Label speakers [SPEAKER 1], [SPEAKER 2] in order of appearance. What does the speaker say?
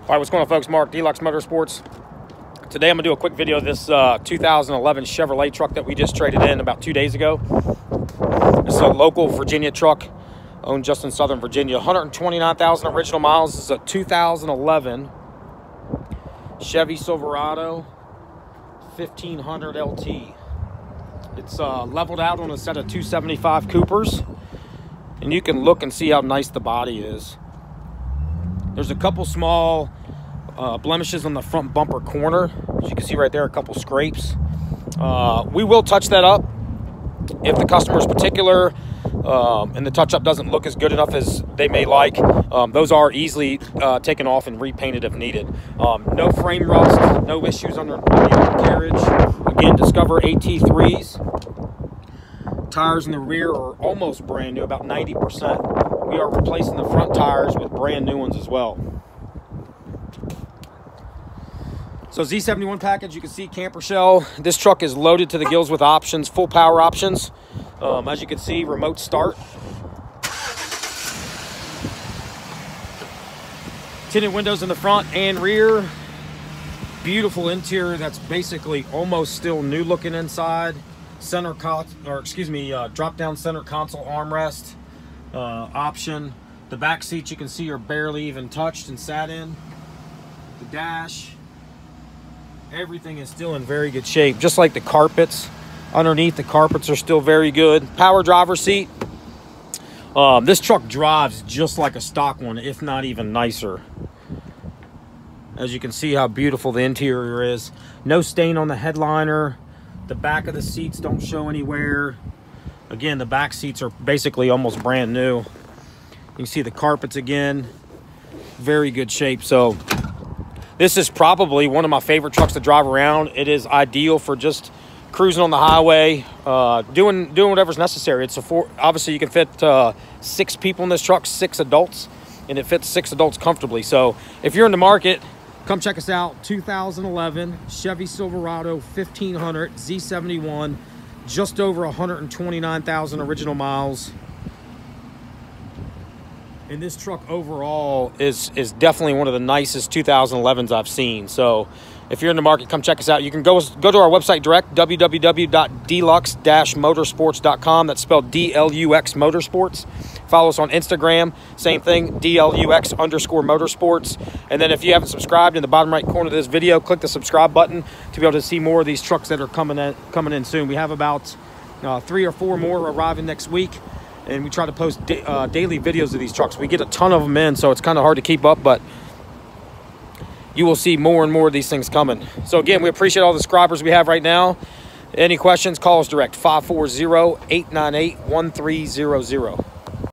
[SPEAKER 1] All right, what's going on, folks? Mark, DLUX Motorsports. Today I'm going to do a quick video of this 2011 Chevrolet truck that we just traded in about 2 days ago. It's a local Virginia truck owned just in Southern Virginia. 129,000 original miles. This is a 2011 Chevy Silverado 1500 LT. It's leveled out on a set of 275 Coopers. And you can look and see how nice the body is. There's a couple small blemishes on the front bumper corner. As you can see right there, a couple scrapes. We will touch that up if the customer is particular and the touch-up doesn't look as good enough as they may like. Those are easily taken off and repainted if needed. No frame rust, no issues under the carriage. Again, Discover AT3s. Tires in the rear are almost brand new, about 90%. We are replacing the front tires with brand new ones as well. So Z71 package, you can see camper shell. This truck is loaded to the gills with options, full power options. As you can see, remote start. Tinted windows in the front and rear. Beautiful interior that's basically almost still new looking inside. Center drop down center console armrest option. The back seats you can see are barely even touched and sat in. The dash, everything is still in very good shape, just like the carpets. Underneath, the carpets are still very good. Power driver's seat. This truck drives just like a stock one, if not even nicer. As you can see how beautiful the interior is. No stain on the headliner. The back of the seats don't show anywhere. Again, the back seats are basically almost brand new. You can see the carpets again. Very good shape. So this is probably one of my favorite trucks to drive around. It is ideal for just cruising on the highway, doing whatever's necessary. It's obviously you can fit 6 people in this truck, 6 adults, and it fits 6 adults comfortably. So if you're in the market, come check us out. 2011 Chevy Silverado 1500 Z71, just over 129,000 original miles. And this truck overall is definitely one of the nicest 2011s I've seen. So if you're in the market, come check us out. You can go to our website direct, www.delux-motorsports.com. That's spelled DLUX Motorsports. Follow us on Instagram, same thing, DLUX_motorsports. And then if you haven't subscribed, in the bottom right corner of this video, click the subscribe button to be able to see more of these trucks that are coming in soon. We have about 3 or 4 more arriving next week. And we try to post daily videos of these trucks. We get a ton of them in, so it's kind of hard to keep up, but you will see more and more of these things coming. So again, we appreciate all the subscribers we have right now. Any questions, call us direct, 540-898-1300.